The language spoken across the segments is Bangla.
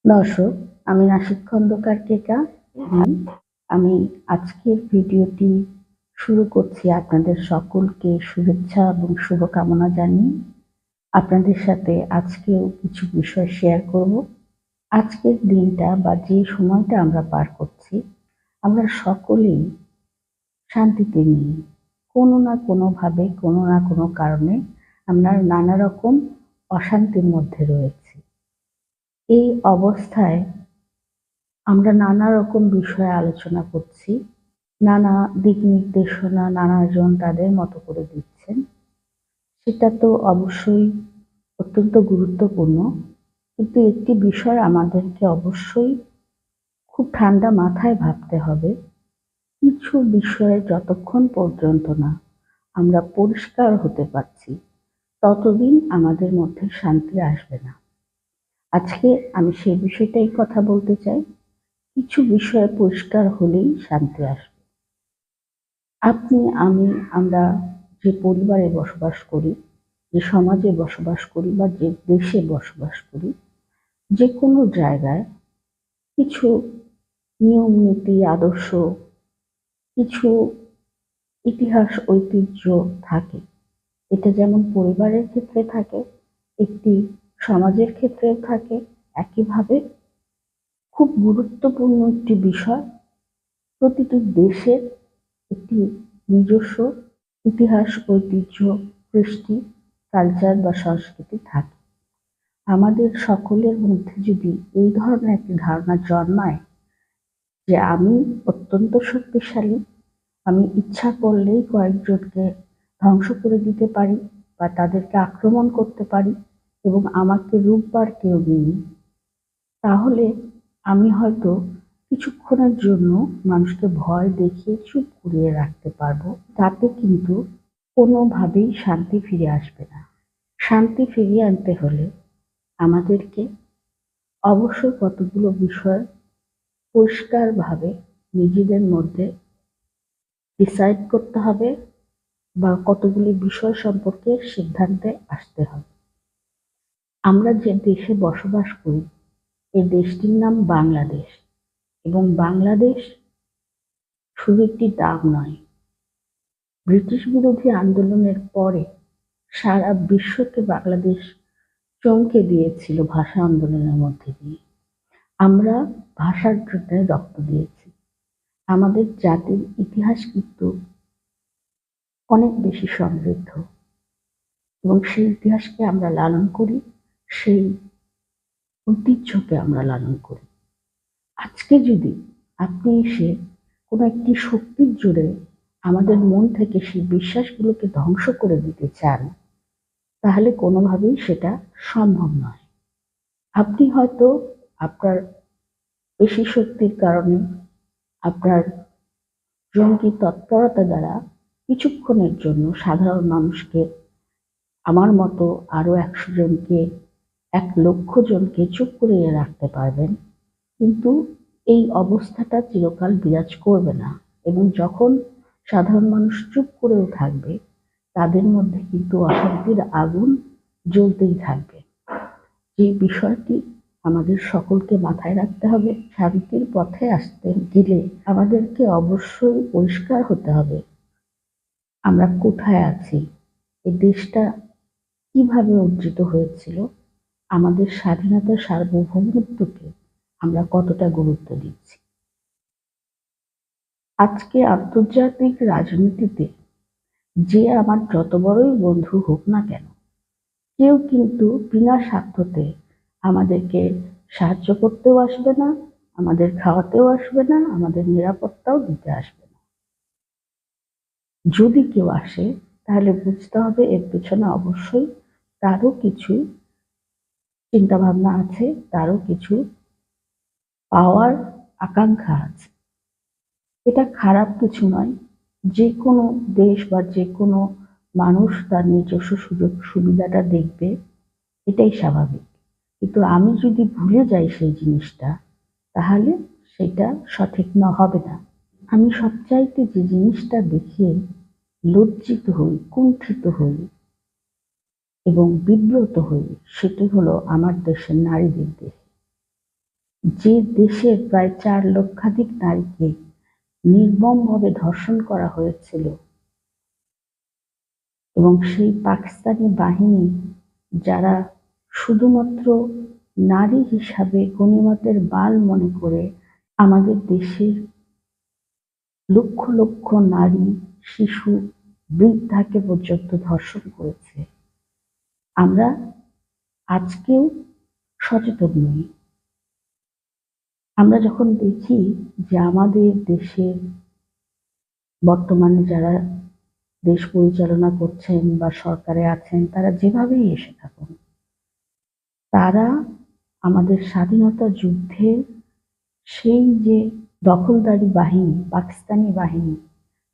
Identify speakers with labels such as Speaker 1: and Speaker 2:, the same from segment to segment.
Speaker 1: দর্শক, আমি নাসিদ খন্দকার টিকা। আমি আজকের ভিডিওটি শুরু করছি আপনাদের সকলকে শুভেচ্ছা এবং শুভকামনা জানিয়ে। আপনাদের সাথে আজকেও কিছু বিষয় শেয়ার করব। আজকের দিনটা বা যে সময়টা আমরা পার করছি, আমরা সকলেই শান্তিতে নেই। কোনো না কোনোভাবে, কোনো না কোনো কারণে আমরা নানা রকম অশান্তির মধ্যে রয়েছি। এই অবস্থায় আমরা নানা রকম বিষয়ে আলোচনা করছি। নানা দিক নির্দেশনা নানাজন তাদের মতো করে দিচ্ছেন। সেটা তো অবশ্যই অত্যন্ত গুরুত্বপূর্ণ। কিন্তু একটি বিষয় আমাদেরকে অবশ্যই খুব ঠান্ডা মাথায় ভাবতে হবে। কিছু বিষয়ে যতক্ষণ পর্যন্ত না আমরা পরিষ্কার হতে পারছি, ততদিন আমাদের মধ্যে শান্তি আসবে না। আজকে আমি সেই বিষয়টাই কথা বলতে চাই। কিছু বিষয়ে পরিষ্কার হলেই শান্তি আসবে। আপনি, আমি, আমরা যে পরিবারে বসবাস করি, যে সমাজে বসবাস করি বা যে দেশে বসবাস করি, যেকোনো জায়গায় কিছু নিয়ম নীতি আদর্শ, কিছু ইতিহাস ঐতিহ্য থাকে। এটা যেমন পরিবারের ক্ষেত্রে থাকে, একটি সমাজের ক্ষেত্রেও থাকে। একইভাবে খুব গুরুত্বপূর্ণ একটি বিষয়, প্রতিটি দেশের একটি নিজস্ব ইতিহাস ঐতিহ্য, কৃষ্টি, কালচার বা সংস্কৃতি থাকে। আমাদের সকলের মধ্যে যদি এই ধরনের একটি ধারণা জন্মায় যে আমি অত্যন্ত শক্তিশালী, আমি ইচ্ছা করলেই কয়েকজনকে ধ্বংস করে দিতে পারি বা তাদেরকে আক্রমণ করতে পারি এবং আমাকে রুখবার কেউ নেই, তাহলে আমি হয়তো কিছুক্ষণের জন্য মানুষকে ভয় দেখিয়ে চুপ করিয়ে রাখতে পারবো। তাতে কিন্তু কোনোভাবেই শান্তি ফিরে আসবে না। শান্তি ফিরিয়ে আনতে হলে আমাদেরকে অবশ্যই কতগুলো বিষয় পরিষ্কারভাবে নিজেদের মধ্যে ডিসাইড করতে হবে বা কতগুলি বিষয় সম্পর্কে সিদ্ধান্তে আসতে হবে। আমরা যে দেশে বসবাস করি, এই দেশটির নাম বাংলাদেশ, এবং বাংলাদেশ শুধু একটি নাম নয়। ব্রিটিশ বিরোধী আন্দোলনের পরে সারা বিশ্বকে বাংলাদেশ চমকে দিয়েছিল ভাষা আন্দোলনের মধ্যে দিয়ে। আমরা ভাষার জন্য রক্ত দিয়েছি। আমাদের জাতির ইতিহাস কিন্তু অনেক বেশি সমৃদ্ধ এবং সেই ইতিহাসকে আমরা লালন করি, সেই ঐতিহ্যকে আমরা লালন করি। আজকে যদি আপনি এসে কোনো একটি শক্তির জোরে আমাদের মন থেকে সেই বিশ্বাসগুলোকে ধ্বংস করে দিতে চান, তাহলে কোনোভাবেই সেটা সম্ভব নয়। আপনি হয়তো আপনার পেশি শক্তির কারণে, আপনার জঙ্গি তৎপরতা দ্বারা কিছুক্ষণের জন্য সাধারণ মানুষকে, আমার মতো আরো ১০০ জনকে, ১,০০,০০০ জনকে চুপ করিয়ে রাখতে পারবেন। কিন্তু এই অবস্থাটা চিরকাল বিরাজ করবে না, এবং যখন সাধারণ মানুষ চুপ করেও থাকবে, তাদের মধ্যে কিন্তু অশান্তির আগুন জ্বলতেই থাকবে। যে বিষয়টি আমাদের সকলকে মাথায় রাখতে হবে, শান্তির পথে আসতে গেলে আমাদেরকে অবশ্যই পরিষ্কার হতে হবে আমরা কোথায় আছি, এই দেশটা কিভাবে অর্জিত হয়েছিল, আমাদের স্বাধীনতা সার্বভৌমত্বকে আমরা কতটা গুরুত্ব দিচ্ছি। আজকে আন্তর্জাতিক রাজনীতিতে যে আমার যত বড়ই বন্ধু হোক না কেন, কেউ কিন্তু বিনা স্বার্থতে আমাদেরকে সাহায্য করতেও আসবে না, আমাদের খাওয়াতেও আসবে না, আমাদের নিরাপত্তাও দিতে আসবে না। যদি কেউ আসে, তাহলে বুঝতে হবে এর পেছনে অবশ্যই তারও কিছু চিন্তাভাবনা আছে, তারও কিছু পাওয়ার আকাঙ্ক্ষা আছে। এটা খারাপ কিছু নয়। যে কোনো দেশ বা যে কোনো মানুষ তার নিজস্ব সুযোগ সুবিধাটা দেখবে, এটাই স্বাভাবিক। কিন্তু আমি যদি ভুলে যাই সেই জিনিসটা, তাহলে সেটা সঠিক হবে না। আমি সবচাইতে যে জিনিসটা দেখে লজ্জিত হই, কুণ্ঠিত হই এবং বিব্রত হই, সেটি হলো আমার দেশের নারীদের দেখে। যে দেশের প্রায় 4 লক্ষাধিক নারীকে নির্মমভাবে ধর্ষণ করা হয়েছিল এবং সেই পাকিস্তানি বাহিনী যারা শুধুমাত্র নারী হিসাবে গনিমতের বাল মনে করে আমাদের দেশের লক্ষ লক্ষ নারী, শিশু, বৃদ্ধাকে পর্যন্ত ধর্ষণ করেছে। আমরা আজকেও সচেতন নই। আমরা যখন দেখি যে আমাদের দেশের বর্তমানে যারা দেশ পরিচালনা করছেন বা সরকারে আছেন, তারা যেভাবেই এসে থাকুন, তারা আমাদের স্বাধীনতা যুদ্ধের সেই যে দখলদারি বাহিনী, পাকিস্তানি বাহিনী,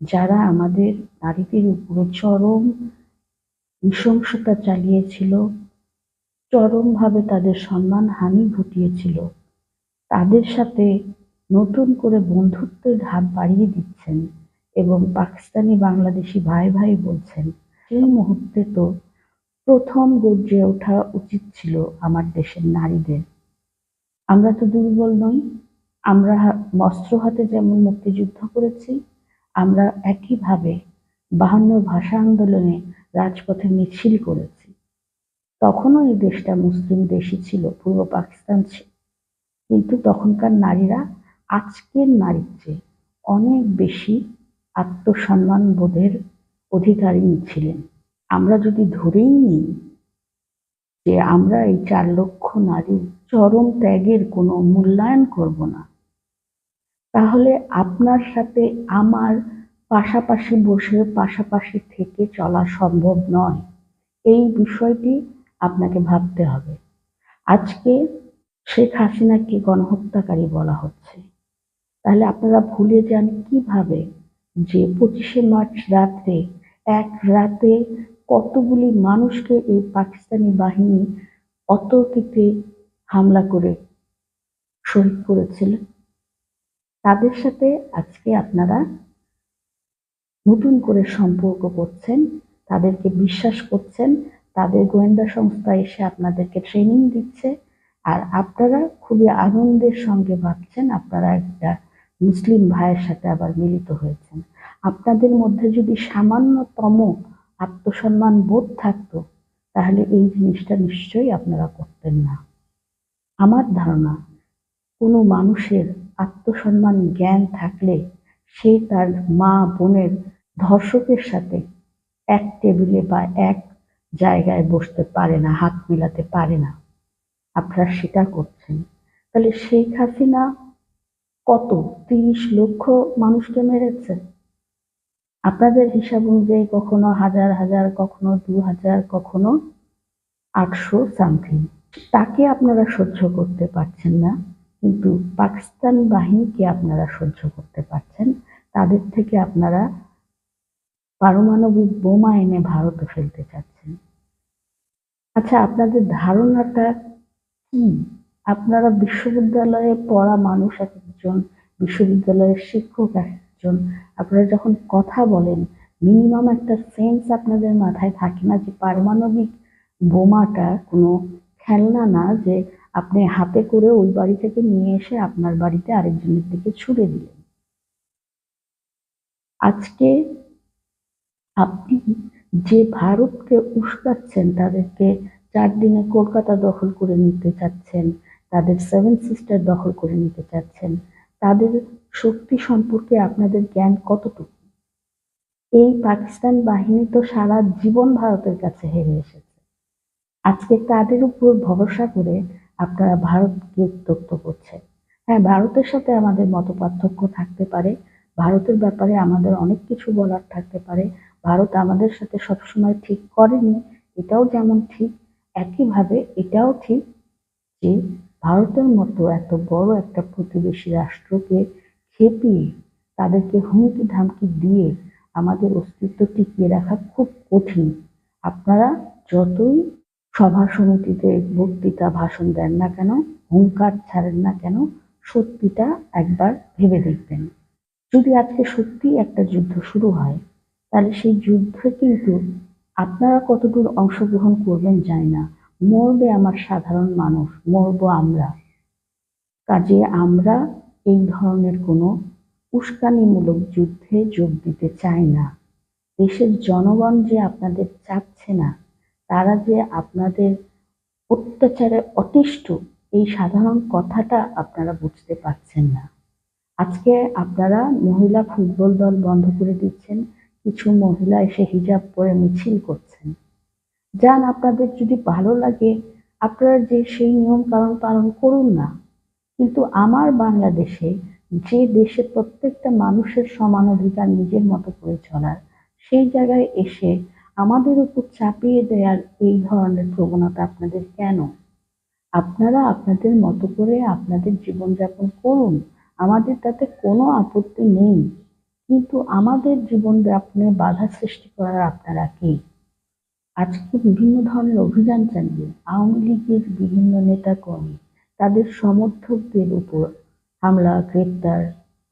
Speaker 1: যারা আমাদের নারীদের উপরে চরম নৃশংসতা চালিয়েছিল, চরমভাবে তাদের সম্মানহানি ঘটিয়েছিল, তাদের সাথে নতুন করে বন্ধুত্বের হাত বাড়িয়ে দিচ্ছেন এবং পাকিস্তানি বাংলাদেশি ভাই ভাই বলছেন। সেই মুহূর্তে তো প্রথম গর্জে ওঠা উচিত ছিল আমার দেশের নারীদের। আমরা তো দুর্বল নই। আমরা অস্ত্র হাতে যেমন মুক্তিযুদ্ধ করেছি, আমরা একইভাবে 52 ভাষা আন্দোলনে রাজপথে মিছিল করেছি। তখনও এই দেশটা মুসলিম দেশই ছিল, পূর্ব পাকিস্তান ছিল, কিন্তু তখনকার নারীরা আজকের নারীর চেয়ে অনেক বেশি আত্মসম্মান বোধের অধিকারিণী ছিলেন। আমরা যদি ধরেই নিই যে আমরা এই 4 লক্ষ নারীর চরম ত্যাগের কোনো মূল্যায়ন করব না, তাহলে আপনার সাথে আমার পাশাপাশি বসে পাশাপাশি থেকে চলা সম্ভব নয়। এই বিষয়টি আপনাকে ভাবতে হবে। আজকে শেখ হাসিনাকে গণহত্যাকারী বলা হচ্ছে, তাহলে আপনারা ভুলে যান কিভাবে যে 25শে মার্চ রাত্রে এক রাতে কতগুলি মানুষকে এই পাকিস্তানি বাহিনী অতর্কিতে হামলা করে শহীদ করেছিল। তাদের সাথে আজকে আপনারা নতুন করে সম্পর্ক করছেন, তাদেরকে বিশ্বাস করছেন, তাদের গোয়েন্দা সংস্থা এসে আপনাদেরকে ট্রেনিং দিচ্ছে, আর আপনারা খুবই আনন্দের সঙ্গে ভাবছেন আপনারা একটা মুসলিম ভাইয়ের সাথে আবার মিলিত হয়েছেন। আপনাদের মধ্যে যদি সামান্যতম আত্মসম্মান বোধ থাকতো, তাহলে এই জিনিসটা নিশ্চয়ই আপনারা করতেন না। আমার ধারণা, কোনো মানুষের আত্মসম্মান জ্ঞান থাকলে সে তার মা বোনের ধর্ষকের সাথে এক টেবিলে বা এক জায়গায় বসতে পারে না, হাত মিলাতে পারে না। আপনারা সেটা করছেন। তাহলে শেখ হাসিনা কত 30 লক্ষ মানুষকে মেরেছে। আপনাদের হিসাব অনুযায়ী কখনো হাজার হাজার, কখনো 2000, কখনো 800 সামথিং। তাকে আপনারা সহ্য করতে পারছেন না, কিন্তু পাকিস্তান বাহিনীকে আপনারা সহ্য করতে পারছেন। তাদের থেকে আপনারা পারমাণবিক বোমা এনে ভারতে ফেলতে চাচ্ছেন। আচ্ছা, আপনাদের ধারণাটা কি? আপনারা বিশ্ববিদ্যালয়ে পড়া মানুষ এক একজন, বিশ্ববিদ্যালয়ের শিক্ষক এক একজন, আপনারা যখন কথা বলেন মিনিমাম একটা সেন্স আপনাদের মাথায় থাকে না যে পারমাণবিক বোমাটা কোনো খেলনা না যে আপনি হাতে করে ওই বাড়ি থেকে নিয়ে এসে আপনার বাড়িতে আরেকজনের দিকে ছুড়ে দিলেন। আজকে আপনি যে ভারতকে উস্কাচ্ছেন, তাদেরকে 4 দিনে কলকাতা দখল করে নিতে চাচ্ছেন, তাদের 7 সিস্টার দখল করে নিতে চাচ্ছেন, তাদের শক্তি সম্পর্কে আপনাদের জ্ঞান কতটুকু? এই পাকিস্তান বাহিনী তো সারা জীবন ভারতের কাছে হেরে এসেছে। আজকে তাদের উপর ভরসা করে আপনারা ভারতকে উত্ত্যক্ত করছেন। হ্যাঁ, ভারতের সাথে আমাদের মতপার্থক্য থাকতে পারে, ভারতের ব্যাপারে আমাদের অনেক কিছু বলার থাকতে পারে, ভারত আমাদের সাথে সবসময় ঠিক করেনি, এটাও যেমন ঠিক, একইভাবে এটাও ঠিক যে ভারতের মতো এত বড় একটা প্রতিবেশী রাষ্ট্রকে খেপিয়ে তাদেরকে হুমকি ধামকি দিয়ে আমাদের অস্তিত্ব টিকিয়ে রাখা খুব কঠিন। আপনারা যতই সভা সমিতিতে বক্তৃতা ভাষণ দেন না কেন, হুঙ্কার ছাড়েন না কেন, সত্যিটা একবার ভেবে দেখবেন। যদি আজকে সত্যি একটা যুদ্ধ শুরু হয়, তাহলে সেই যুদ্ধে কিন্তু আপনারা কতদূর অংশগ্রহণ করবেন জানি না, মরবে আমার সাধারণ মানুষ, মরবো আমরা। কাজে আমরা এই ধরনের কোনো উস্কানিমূলক যুদ্ধে যোগ দিতে চাই না। দেশের জনগণ যে আপনাদের চাচ্ছে না, তারা যে আপনাদের অত্যাচারে অতিষ্ঠ, এই সাধারণ কথাটা আপনারা বুঝতে পারছেন না। আজকে আপনারা মহিলা ফুটবল দল বন্ধ করে দিচ্ছেন, কিছু মহিলা এসে হিজাব পরে মিছিল করছেন। যান, আপনাদের যদি ভালো লাগে আপনারা যে সেই নিয়ম কানুন পালন করুন না, কিন্তু আমার বাংলাদেশে, যে দেশে প্রত্যেকটা মানুষের সমান অধিকার নিজের মতো করে চলার, সেই জায়গায় এসে আমাদের উপর চাপিয়ে দেওয়ার এই ধরনের প্রবণতা আপনাদের কেন? আপনারা আপনাদের মতো করে আপনাদের জীবনযাপন করুন, আমাদের তাতে কোনো আপত্তি নেই, কিন্তু আমাদের জীবনযাপনে বাধা সৃষ্টি করার আপনারা কে? আজকে বিভিন্ন ধরনের অভিযান চালিয়ে আওয়ামী লীগের বিভিন্ন নেতাকর্মী, তাদের সমর্থকদের উপর হামলা, গ্রেপ্তার,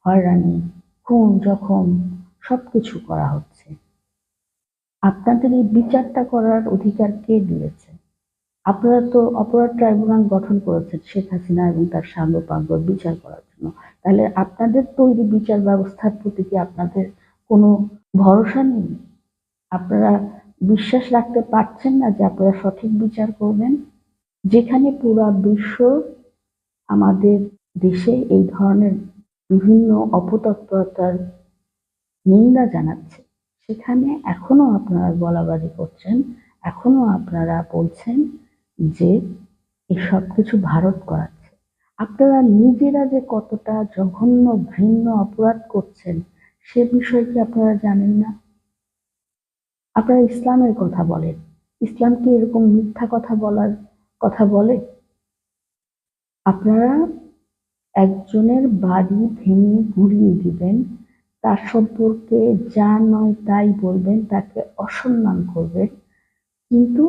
Speaker 1: হয়রানি, খুন, জখম সবকিছু করা হচ্ছে। আপনাদের এই বিচারটা করার অধিকার কে দিয়েছে? আপনারা তো অপরাধ ট্রাইব্যুনাল গঠন করেছেন শেখ হাসিনা এবং তার সাঙ্গপাঙ্গর বিচার করার জন্য। তাহলে আপনাদের তৈরি বিচার ব্যবস্থার প্রতি কি আপনাদের কোনো ভরসা নেই? আপনারা বিশ্বাস রাখতে পারছেন না যে আপনারা সঠিক বিচার করবেন? যেখানে পুরা বিশ্ব আমাদের দেশে এই ধরনের বিভিন্ন অপতৎপরতার নিন্দা জানাচ্ছে, সেখানে এখনো আপনারা গলাবাজি করছেন, এখনো আপনারা বলছেন যে এসব কিছু ভারত করাচ্ছে। আপনারা নিজেরা যে কতটা জঘন্য ঘৃণ্য অপরাধ করছেন সে বিষয়ে কি আপনারা জানেন না? আপনারা ইসলামের কথা বলেন, ইসলাম কি এরকম মিথ্যা কথা বলার কথা বলে? আপনারা একজনের বাড়ি ভেঙে গুঁড়িয়ে দিবেন, তার সম্পর্কে যা নয় তাই বলবেন, তাকে অসম্মান করবেন, কিন্তু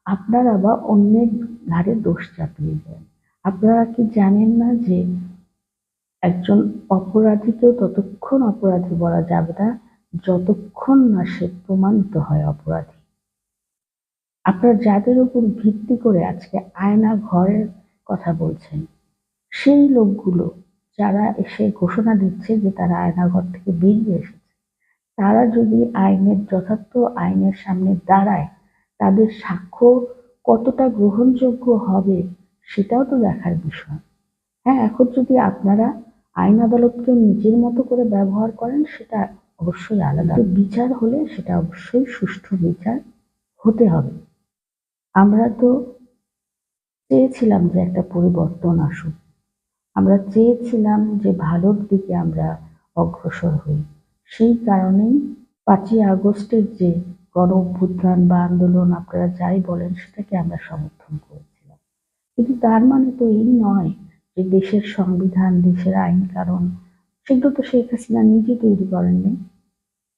Speaker 1: আপনারা আবার অন্যের ঘাড়ে দোষ চাপিয়ে দেন। আপনারা কি জানেন না যে একজন অপরাধীকেও ততক্ষণ অপরাধী বলা যাবে না যতক্ষণ না সে প্রমাণিত হয় অপরাধী? আপনারা যাদের উপর ভিত্তি করে আজকে আয়না ঘরের কথা বলছেন, সেই লোকগুলো যারা এসে ঘোষণা দিচ্ছে যে তারা আয়নাঘর থেকে বেরিয়ে এসেছে, তারা যদি যথার্থ আইনের সামনে দাঁড়ায়, তাদের সাক্ষ্য কতটা গ্রহণযোগ্য হবে সেটাও তো দেখার বিষয়। হ্যাঁ, এখন যদি আপনারা আইন আদালতকে নিজের মতো করে ব্যবহার করেন সেটা অবশ্যই আলাদা। বিচার হলে সেটা অবশ্যই সুষ্ঠু বিচার হতে হবে। আমরা তো চেয়েছিলাম যে একটা পরিবর্তন আসুক, আমরা চেয়েছিলাম যে ভালোর দিকে আমরা অগ্রসর হই। সেই কারণেই ৫ই আগস্টের যে গণ অভ্যুত্থান বা আন্দোলন আপনারা যাই বলেন সেটাকে আমরা সমর্থন করেছিলাম। কিন্তু তার মানে তো এই নয় যে দেশের সংবিধান, দেশের আইন কানুন সেগুলো তো শেখ হাসিনা নিজে তৈরি করেননি।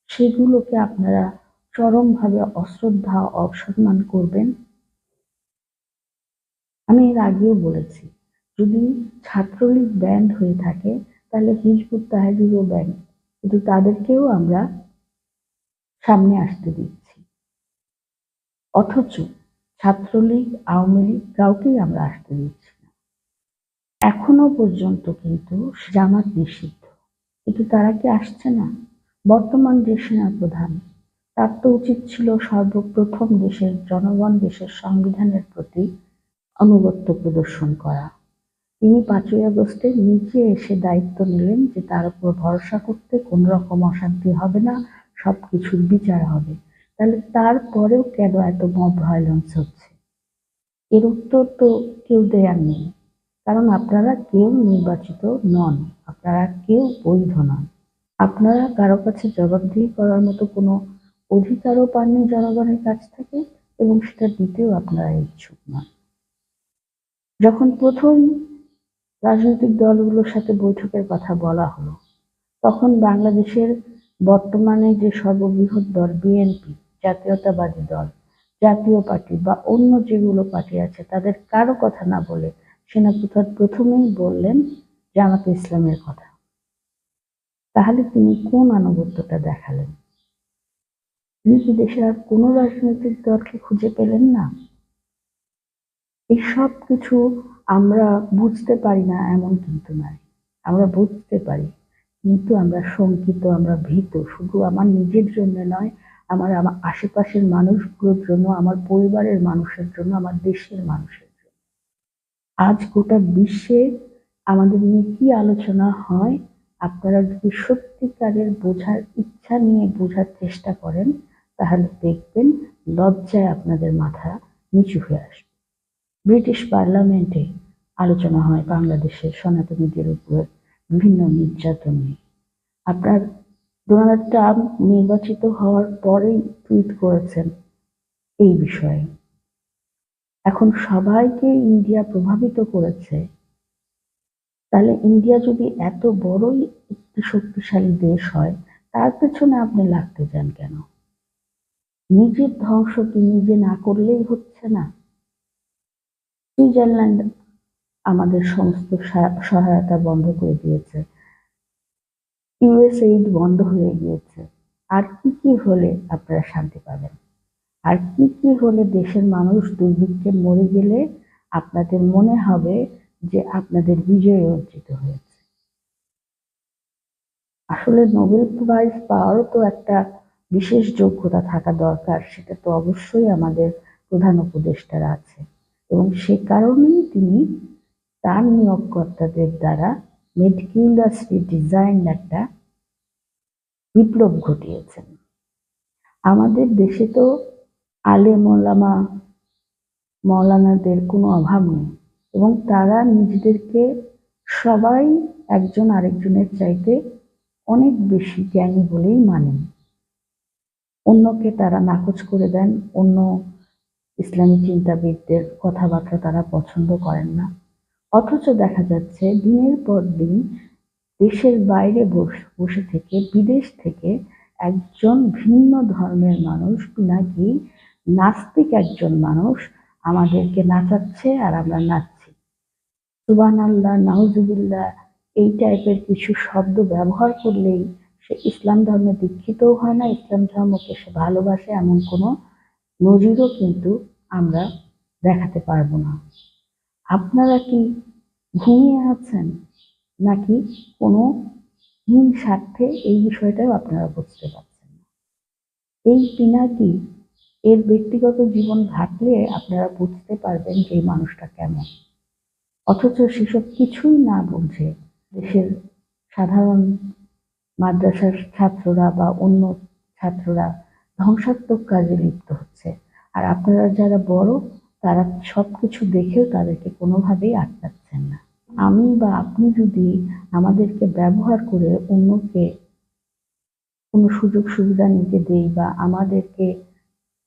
Speaker 1: সেগুলোকে আপনারা চরমভাবে অশ্রদ্ধা, অসম্মান করবেন। আমি এর আগেও বলেছি, যদি ছাত্রলীগ ব্যান্ড হয়ে থাকে তাহলে হিজবুত তাহরিরও ব্যান্ড, কিন্তু তাদেরকেও আমরা সামনে আসতে দিচ্ছি। অথচ ছাত্রলীগ, আওয়ামী লীগ কাউকেই আমরা আসতে দিচ্ছি না। এখনো পর্যন্ত কিন্তু জামাত নিষিদ্ধ, কিন্তু তারা কি আসছে না? বর্তমান যে সেনাপ্রধান, তার তো উচিত ছিল সর্বপ্রথম দেশের জনগণ, দেশের সংবিধানের প্রতি আনুগত্য প্রদর্শন করা। তিনি ৫ই আগস্টে নিজে এসে দায়িত্ব নিলেন যে তার উপর ভরসা করতে, কোনো রকম অশান্তি হবে না, সবকিছুর বিচার হবে। তাহলে তারপরেও কেন এত মব ভায়োলেন্স হচ্ছে? এর উত্তর তো কেউ দেয়ার নেই, কারণ আপনারা কেউ নির্বাচিত নন, আপনারা কেউ বৈধ নন। আপনারা কারো কাছে জবাবদিহি করার মতো কোনো অধিকারও পাননি জনগণের কাছ থেকে, এবং সেটা দিতেও আপনারা ইচ্ছুক নন। যখন প্রথম রাজনৈতিক দলগুলোর সাথে বৈঠকের কথা বলা হলো, তখন বাংলাদেশের বর্তমানে যে সর্ববৃহৎ দল বিএনপি, জাতীয়তাবাদী দল, জাতীয় পার্টি বা অন্য যেগুলো পার্টি আছে, তাদের কারো কথা না বলে সেনাপ্রধান প্রথমেই বললেন জামাতে ইসলামের কথা। তাহলে তিনি কোন আনুগত্যটা দেখালেন? তিনি কি দেশের আর কোনো রাজনৈতিক দলকে খুঁজে পেলেন না? এই সব কিছু আমরা বুঝতে পারি না এমন কিন্তু নয়। আমরা বুঝতে পারি। কিন্তু আমরা শঙ্কিত, আমরা ভীত। শুধু আমার নিজের জন্য নয়, আমার আশেপাশের মানুষগুলোর জন্য, আমার পরিবারের মানুষের জন্য, আমার দেশের মানুষের জন্য। আজ গোটা বিশ্বে আমাদের নিয়ে কি আলোচনা হয়, আপনারা যদি সত্যিকারের বোঝার ইচ্ছা নিয়ে বোঝার চেষ্টা করেন, তাহলে দেখবেন লজ্জায় আপনাদের মাথা নিচু হয়ে আসবে। ব্রিটিশ পার্লামেন্টে আলোচনা হয় বাংলাদেশের সনাতনীদের উপর বিভিন্ন নির্যাতন নিয়ে। আপনার ডোনাল্ড ট্রাম্প নির্বাচিত হওয়ার পরেই টুইট করেছেন এই বিষয়ে। এখন সবাইকে ইন্ডিয়া প্রভাবিত করেছে। তাহলে ইন্ডিয়া যদি এত বড়ই একটি শক্তিশালী দেশ হয়, তার পেছনে আপনি লাগতে চান কেন? নিজের ধ্বংস কি নিজে না করলেই হচ্ছে না? সুইজারল্যান্ড আমাদের সমস্ত সহায়তা বন্ধ করে দিয়েছে। ইউএসএইড বন্ধ হয়ে গিয়েছে। আর কি কি হলে আপনারা শান্তি পাবেন? আর কি কি হলে দেশের মানুষ দুর্ভিক্ষে মরে গেলে আপনাদের মনে হবে যে আপনাদের বিজয় অর্জিত হয়েছে? আসলে নোবেল প্রাইজ পাওয়ারও তো একটা বিশেষ যোগ্যতা থাকা দরকার। সেটা তো অবশ্যই আমাদের প্রধান উপদেষ্টার আছে, এবং সে কারণেই তিনি তার নিয়োগকর্তাদের দ্বারা মেটিকুলাসলি ডিজাইন একটা বিপ্লব ঘটিয়েছেন। আমাদের দেশে তো আলেম ওলামা মওলানাদের কোনো অভাব নেই, এবং তারা নিজেদেরকে সবাই একজন আরেকজনের চাইতে অনেক বেশি জ্ঞানী বলেই মানেন। অন্যকে তারা নাকচ করে দেন, অন্য ইসলামী চিন্তাবিদদের কথাবার্তা তারা পছন্দ করেন না। অথচ দেখা যাচ্ছে দিনের পর দিন দেশের বাইরে বসে থেকে, বিদেশ থেকে একজন ভিন্ন ধর্মের মানুষ, নাকি নাস্তিক একজন মানুষ আমাদেরকে নাচাচ্ছে আর আমরা নাচছি। সুবহানাল্লাহ, নাউজুবিল্লাহ এই টাইপের কিছু শব্দ ব্যবহার করলেই সে ইসলাম ধর্মে দীক্ষিতও হয় না, ইসলাম ধর্মকে সে ভালোবাসে এমন কোনো নজিরও কিন্তু আমরা দেখাতে পারবো না। আপনারা কি ঘুমিয়ে আছেন, নাকি কোনো হীন স্বার্থে এই বিষয়টাও আপনারা বুঝতে পারছেন না? এই পিনাকি এর ব্যক্তিগত জীবন ঘাটলে আপনারা বুঝতে পারবেন যে এই মানুষটা কেমন। অথচ সেসব কিছুই না বুঝে দেশের সাধারণ মাদ্রাসার ছাত্ররা বা অন্য ছাত্ররা ধ্বংসাত্মক কাজে লিপ্ত হচ্ছে। আর আপনারা যারা বড়, তারা সবকিছু দেখেও তাদেরকে কোনোভাবেই আটকাচ্ছেন না। আমি বা আপনি যদি আমাদেরকে ব্যবহার করে অন্যকে কোনো সুযোগ সুবিধা নিতে দেই, বা আমাদেরকে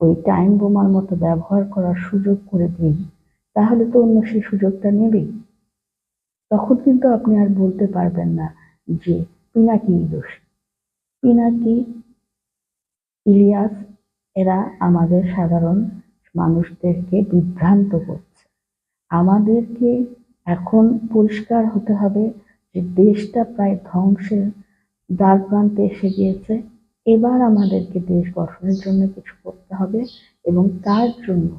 Speaker 1: ওই টাইম বোমার মতো ব্যবহার করার সুযোগ করে দিই, তাহলে তো অন্য সেই সুযোগটা নেবেই। তখন কিন্তু আপনি আর বলতে পারবেন না যে পিনাকিই দোষী। পিনাকি, ইলিয়াস এরা আমাদের সাধারণ মানুষদেরকে বিভ্রান্ত করছে। আমাদেরকে এখন পরিষ্কার হতে হবে যে দেশটা প্রায় ধ্বংসের দ্বারপ্রান্তে এসে গিয়েছে। এবার আমাদেরকে দেশ গঠনের জন্য কিছু করতে হবে, এবং তার জন্য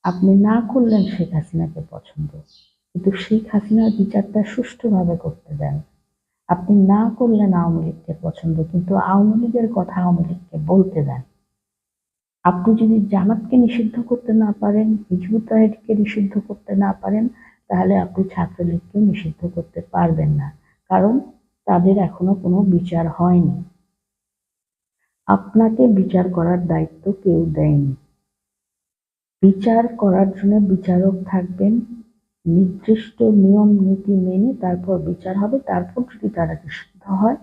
Speaker 1: আপনি না করলেন শেখ হাসিনাকে পছন্দ, কিন্তু শেখ হাসিনার বিচারটা সুষ্ঠুভাবে করতে দেন। আপনি না করলেন আওয়ামী লীগকে পছন্দ, কিন্তু আওয়ামী লীগের কথা আওয়ামী লীগকে বলতে দেন। আপনি যদি জামাতকে নিষিদ্ধ করতে না পারেন, হিজবুত তাহরিরকে নিষিদ্ধ করতে না পারেন, তাহলে আপনি ছাত্রলীগকেও নিষিদ্ধ করতে পারবেন না, কারণ তাদের এখনো কোনো বিচার হয়নি। আপনাকে বিচার করার দায়িত্ব কেউ দেয়নি। বিচার করার জন্য বিচারক থাকবেন, নির্দিষ্ট নিয়ম নীতি মেনে তারপর বিচার হবে। তারপর যদি তারা নিষিদ্ধ হয়,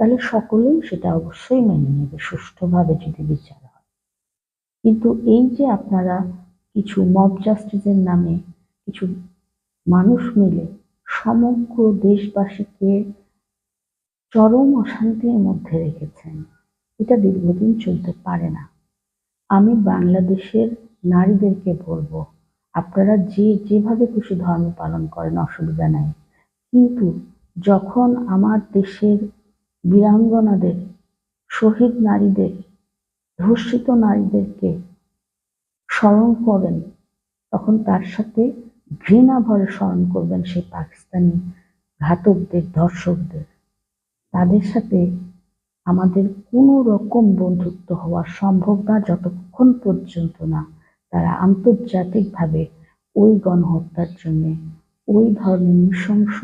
Speaker 1: তাহলে সকলেই সেটা অবশ্যই মেনে নেবে, সুষ্ঠুভাবে যদি বিচার হয়। কিন্তু এই যে আপনারা কিছু মব জাস্টিসের নামে কিছু মানুষ মিলে সমগ্র দেশবাসীকে চরম অশান্তির মধ্যে রেখেছেন, এটা দীর্ঘদিন চলতে পারে না। আমি বাংলাদেশের নারীদেরকে বলবো, আপনারা যেভাবে খুশি ধর্ম পালন করেন, অসুবিধা নাই, কিন্তু যখন আমার দেশের বীরাঙ্গনাদের, শহীদ নারীদের, ধর্ষিত নারীদেরকে স্মরণ করেন, তখন তার সাথে ঘৃণা ভরে স্মরণ করবেন সেই পাকিস্তানি ঘাতকদের, ধর্ষকদের। তাদের সাথে আমাদের কোনো রকম বন্ধুত্ব হওয়া সম্ভব না যতক্ষণ পর্যন্ত না তারা আন্তর্জাতিকভাবে ওই গণহত্যার জন্য, ওই ধরনের নৃশংস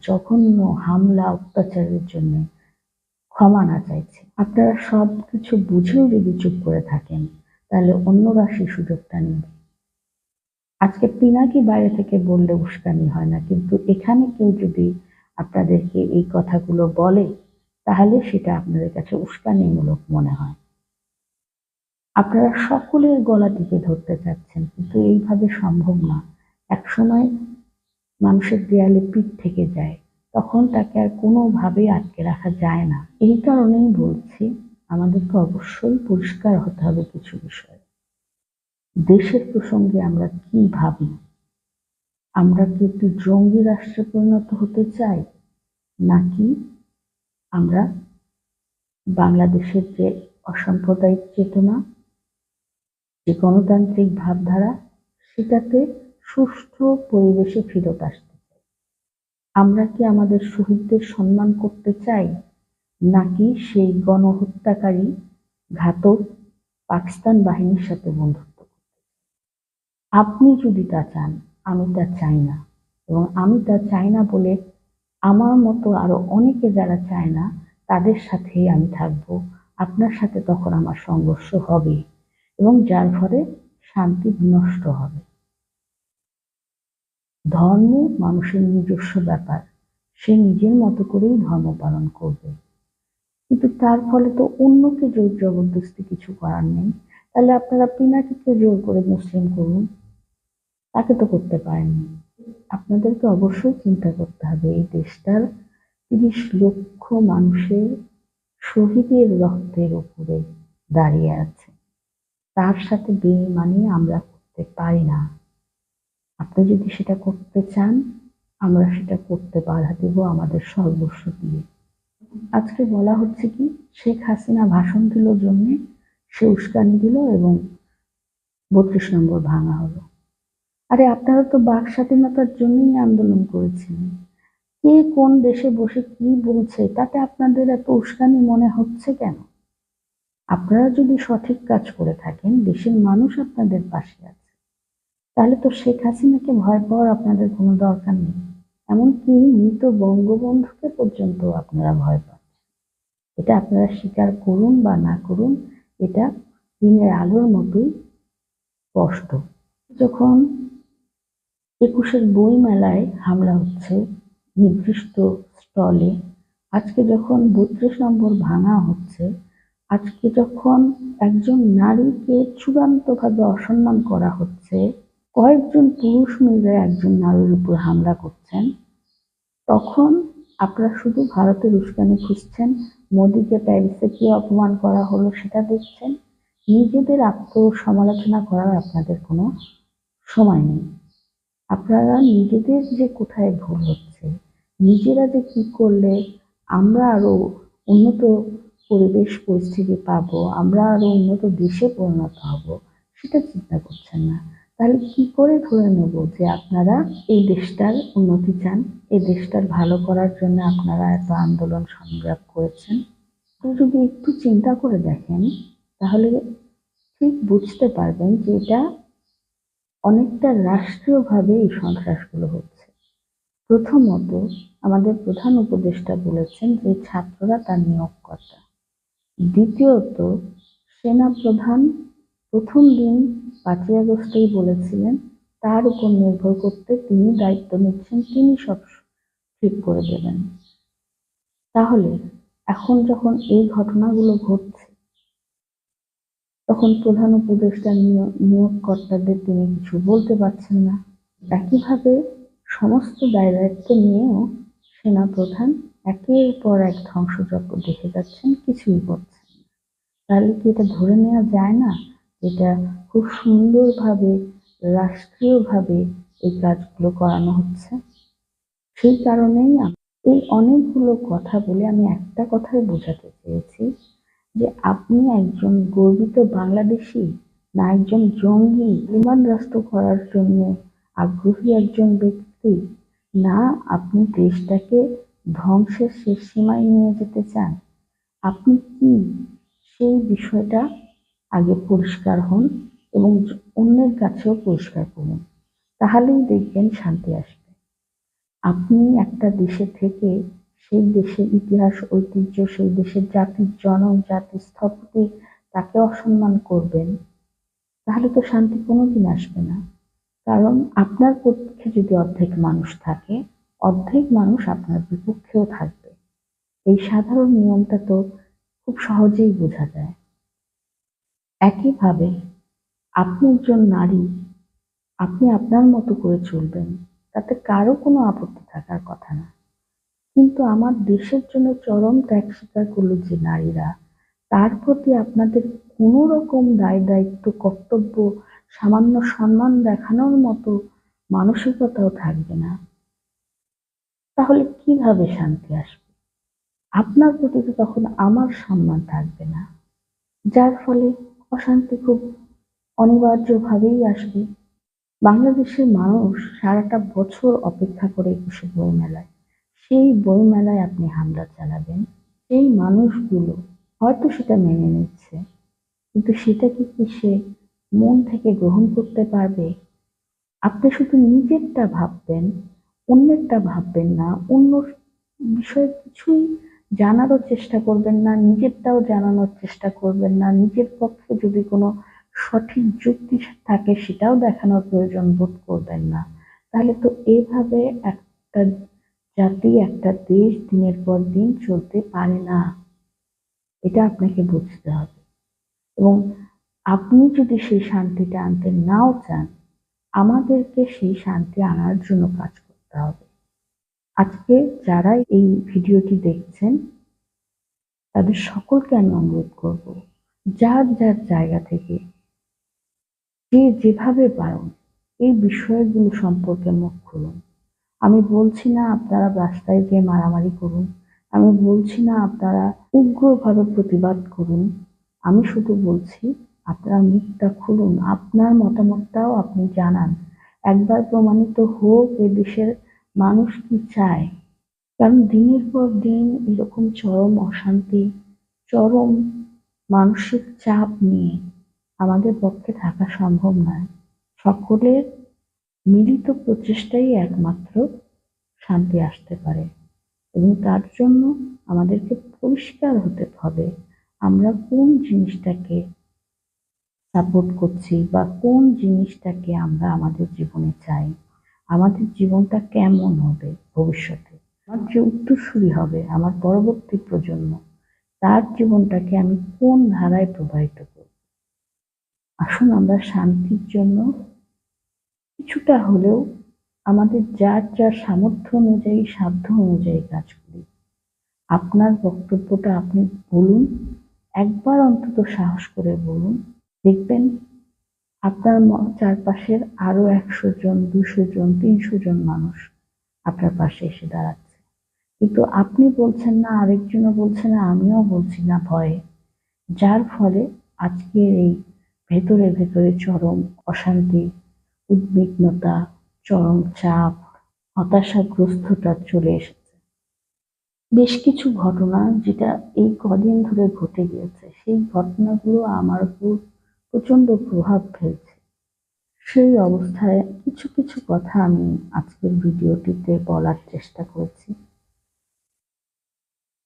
Speaker 1: জঘন্য হামলা অত্যাচারের জন্য ক্ষমা না চাইছে। আপনারা সব কিছু বুঝেও যদি চুপ করে থাকেন, তাহলে অন্যরা সেই সুযোগটা নেবে। আজকে পিনাকি বাইরে থেকে বললে উস্কানি হয় না, কিন্তু এখানে কেউ যদি আপনাদেরকে এই কথাগুলো বলে, তাহলে সেটা আপনাদের কাছে উস্কানিমূলক মনে হয়। আপনারা সকলের গলা টিপে ধরতে চাচ্ছেন, কিন্তু এইভাবে সম্ভব না। একসময় মানুষের দেয়ালে পিঠ থেকে যায়, তখন তাকে আর কোনোভাবেই আটকে রাখা যায় না। এই কারণেই বলছি, আমাদেরকে অবশ্যই পরিষ্কার হতে হবে কিছু বিষয়ে। দেশের প্রসঙ্গে আমরা কি ভাবি? আমরা কি একটি জঙ্গি রাষ্ট্রে পরিণত হতে চাই, নাকি আমরা বাংলাদেশের যে অসাম্প্রদায়িক চেতনা, যে গণতান্ত্রিক ভাবধারা, সেটাতে সুষ্ঠু পরিবেশে ফেরত আসতে চাই? আমরা কি আমাদের শহীদদের সম্মান করতে চাই, নাকি সেই গণহত্যাকারী ঘাতক পাকিস্তান বাহিনীর সাথে বন্ধুত্ব করতে চাই? আপনি যদি তা চান, আমি তা চাই না, এবং আমি তা চাই না বলে আমার মতো আরো অনেকে যারা চায় না, তাদের সাথেই আমি থাকবো। আপনার সাথে তখন আমার সংঘর্ষ হবে, এবং যার ফলে শান্তি বিনষ্ট হবে। ধর্ম মানুষের নিজস্ব ব্যাপার, সে নিজের মতো করেই ধর্ম পালন করবে, কিন্তু তার ফলে তো অন্যকে জোর জবরদস্তি কিছু করার নেই। তাহলে আপনারা পিনাকিকে জোর করে মুসলিম করুন, তাকে তো করতে পারেননি। আপনাদেরকে অবশ্যই চিন্তা করতে হবে, এই দেশটার ৩০ লক্ষ মানুষের শহীদের রক্তের উপরে দাঁড়িয়ে আছে। তার সাথে বেইমানি আমরা করতে পারি না। আপনি যদি সেটা করতে চান, আমরা সেটা করতে বাধা দেব আমাদের সর্বস্ব দিয়ে। আজকে বলা হচ্ছে কি, শেখ হাসিনা ভাষণ দিল জন্যে সে উস্কানি দিল এবং ৩২ নম্বর ভাঙা হলো। আরে আপনারা তো বাক স্বাধীনতার জন্যই আন্দোলন করেছিলেন। কে কোন দেশে বসে কি বলছে তাতে আপনাদের এত উস্কানি মনে হচ্ছে কেন? আপনারা যদি সঠিক কাজ করে থাকেন, দেশের মানুষ আপনাদের পাশে আছে, তাহলে তো শেখ হাসিনাকে ভয় পাওয়ার আপনাদের কোনো দরকার নেই। এমনকি মৃত বঙ্গবন্ধুকে পর্যন্ত আপনারা ভয় পান। এটা আপনারা স্বীকার করুন বা না করুন, এটা দিনের আলোর মতোই স্পষ্ট। যখন ২১-এর বই মেলায় হামলা হচ্ছে নির্দিষ্ট স্টলে, আজকে যখন ৩২ নম্বর ভাঙা হচ্ছে, আজকে যখন একজন নারীকে চূড়ান্তভাবে অসম্মান করা হচ্ছে, কয়েকজন পুরুষ মিলে একজন নারীর উপর হামলা করছেন, তখন আপনারা শুধু ভারতের উস্কানি খুঁজছেন, মোদিকে প্যারিসে কি অপমান করা হলো সেটা দেখছেন। নিজেদের আত্মসমালোচনা করার আপনাদের কোনো সময় নেই। আপনারা নিজেদের যে কোথায় ভুল হচ্ছে, নিজেরা যে কি করলে আমরা আরো উন্নত পরিবেশ পরিস্থিতি পাবো, আমরা আরো উন্নত দেশে পরিণত হব, সেটা চিন্তা করছেন না। তাহলে কি করে ধরে নেব যে আপনারা এই দেশটার উন্নতি চান, এই দেশটার ভালো করার জন্য আপনারা এত আন্দোলন সংগ্রাম করেছেন? আপনি যদি একটু চিন্তা করে দেখেন, তাহলে ঠিক বুঝতে পারবেন যে এটা অনেকটা রাষ্ট্রীয়ভাবে এই সন্ত্রাসগুলো হচ্ছে। প্রথমত, আমাদের প্রধান উপদেষ্টা বলেছেন যে ছাত্ররা তার নিয়োগকর্তা। দ্বিতীয়ত, সেনাপ্রধান প্রথম দিন ৫ই আগস্টেই বলেছিলেন তার উপর নির্ভর করতে তিনি দায়িত্ব নিচ্ছেন, তিনি সব ঠিক করে দেবেন। তাহলে এখন যখন এই ঘটনাগুলো ঘটছে, তখন প্রধান উপদেষ্টা নিয়োগকর্তাদের তিনি কিছু বলতে পারছেন না। একইভাবে সমস্ত দায়-দায়িত্ব নিয়েও সেনাপ্রধান একের পর এক ধ্বংসযজ্ঞ দেখে যাচ্ছেন, কিছুই করছেন না। তাহলে কি এটা ধরে নেওয়া যায় না এটা খুব সুন্দরভাবে রাষ্ট্রীয়ভাবে এই কাজগুলো করানো হচ্ছে? সেই কারণেই এই অনেকগুলো কথা বলে আমি একটা কথাই বোঝাতে চেয়েছি যে আপনি একজন গর্বিত বাংলাদেশী, না একজন জঙ্গি বিমান রাষ্ট্র করার জন্য আগ্রহী একজন ব্যক্তি, না আপনি দেশটাকে ধ্বংসের শেষ সীমায় নিয়ে যেতে চান? আপনি কি সেই বিষয়টা আগে পরিষ্কার হন এবং অন্যের কাছেও পরিষ্কার করুন, তাহলেই দেখবেন শান্তি আসবে। আপনি একটা দেশে থেকে সেই দেশের ইতিহাস, ঐতিহ্য, সেই দেশের জাতির জনজাতি, স্থপতি তাকে অসম্মান করবেন, তাহলে তো শান্তি কোনোদিন আসবে না। কারণ আপনার পক্ষে যদি অর্ধেক মানুষ থাকে, অর্ধেক মানুষ আপনার বিপক্ষেও থাকবে। এই সাধারণ নিয়মটা তো খুব সহজেই বোঝা যায়। একইভাবে আপনি একজন নারী, আপনি আপনার মতো করে চলবেন, তাতে কারো কোনো আপত্তি থাকার কথা না। কিন্তু আমার দেশের জন্য চরম ত্যাগ স্বীকার করলো যে নারীরা, তার প্রতি আপনাদের কোনো রকম দায় দায়িত্ব, কর্তব্য, সামান্য সম্মান দেখানোর মতো মানসিকতাও থাকবে না, তাহলে কিভাবে শান্তি আসবে? আপনার প্রতি তো তখন আমার সম্মান থাকবে না, যার ফলে অশান্তি খুব অনিবার্যভাবেই আসবে। বাংলাদেশের মানুষ সারাটা বছর অপেক্ষা করে ২১শে বইমেলায়। সেই বইমেলায় আপনি হামলা চালাবেন। সেই মানুষগুলো হয়তো সেটা মেনে নিচ্ছে, কিন্তু সেটাকে কি সে মন থেকে গ্রহণ করতে পারবে? আপনি শুধু নিজেরটা ভাববেন, অন্যেরটা ভাববেন না। অন্য বিষয়ে কিছুই জানারও চেষ্টা করবেন না, নিজেরটাও জানানোর চেষ্টা করবেন না। নিজের পক্ষে যদি কোনো সঠিক যুক্তি থাকে সেটাও দেখানোর প্রয়োজন বোধ করবেন না। তাহলে তো এভাবে একটা জাতি, একটা দেশ দিনের পর দিন চলতে পারে না। এটা আপনাকে বুঝতে হবে। এবং আপনি যদি সেই শান্তিটা আনতে নাও চান, আমাদেরকে সেই শান্তি আনার জন্য কাজ করতে হবে। আজকে যারা এই ভিডিওটি দেখছেন, তাদের সকলকে আমি অনুরোধ করব, যার যার জায়গা থেকে যে যেভাবে পারেন এই বিষয়গুলো সম্পর্কে মুখ খুলুন। আমি বলছি না আপনারা রাস্তায় গিয়ে মারামারি করুন, আমি বলছি না আপনারা উগ্রভাবে প্রতিবাদ করুন। আমি শুধু বলছি আপনারা মুখটা খুলুন, আপনার মতামতটাও আপনি জানান। একবার প্রমাণিত হোক এ দেশের মানুষ কি চায়। কারণ দিনের পর দিন এরকম চরম অশান্তি, চরম মানসিক চাপ নিয়ে আমাদের পক্ষে থাকা সম্ভব নয়। সকলের মিলিত প্রচেষ্টাই একমাত্র শান্তি আসতে পারে, এবং তার জন্য আমাদেরকে পরিষ্কার হতে হবে আমরা কোন জিনিসটাকে সাপোর্ট করছি বা কোন জিনিসটাকে আমরা আমাদের জীবনে চাই। আমাদের জীবনটা কেমন হবে ভবিষ্যতে, আমার যে উত্তরসূরি হবে, আমার পরবর্তী প্রজন্ম, তার জীবনটাকে আমি কোন ধারায় প্রবাহিত করব। আসুন আমরা শান্তির জন্য কিছুটা হলেও আমাদের যার যার সামর্থ্য অনুযায়ী, সাধ্য অনুযায়ী কাজ করি। আপনার বক্তব্যটা আপনি বলুন, একবার অন্তত সাহস করে বলুন। দেখবেন আপনার চারপাশের আরো ১০০ জন, ২০০ জন, ৩০০ জন মানুষ আপনার পাশে এসে দাঁড়াচ্ছে। কিন্তু আপনি বলছেন না, আরেকজনও বলছে না, আমিও বলছি না ভয়ে। যার ফলে আজকের এই ভেতরে ভেতরে চরম অশান্তি, উদ্বিগ্নতা, চরম চাপ, হতাশাগ্রস্ততা চলে এসেছে। বেশ কিছু ঘটনা যেটা এই কদিন ধরে ঘটে গিয়েছে, সেই ঘটনাগুলো আমার উপর প্রচন্ড প্রভাব ফেলছে। সেই অবস্থায় কিছু কিছু কথা আমি আজকের ভিডিওটিতে বলার চেষ্টা করেছি।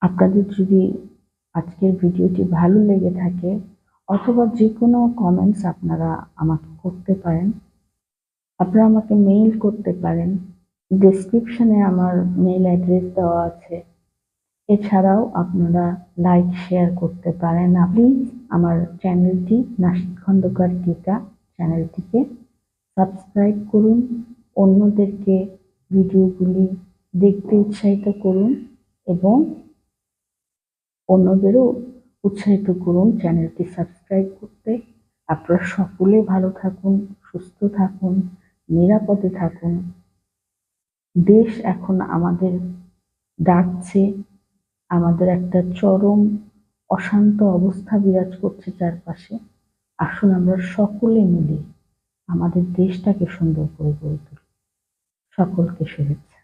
Speaker 1: আপনাদের যদি আজকের ভিডিওটি ভালো লেগে থাকে, অথবা যে কোনো কমেন্টস আপনারা আমাকে করতে পারেন, আপনারা আমাকে মেইল করতে পারেন। ডেসক্রিপশনে আমার মেইল অ্যাড্রেস দেওয়া আছে। এছাড়াও আপনারা লাইক শেয়ার করতে পারেন। প্লিজ আমার চ্যানেলটি নাসিক খন্দকার টিকা চ্যানেলটিকে সাবস্ক্রাইব করুন, অন্যদেরকে ভিডিওগুলি দেখতে উৎসাহিত করুন এবং অন্যদেরও উৎসাহিত করুন চ্যানেলটি সাবস্ক্রাইব করতে। আপনারা সকলে ভালো থাকুন, সুস্থ থাকুন, নিরাপদে থাকুন। দেশ এখন আমাদের ডাকছে, আমাদের একটা চরম অশান্ত অবস্থা বিরাজ করছে চারপাশে। আসুন আমরা সকলে মিলে আমাদের দেশটাকে সুন্দর করে গড়ে তুলি। সকলকে শুভেচ্ছা।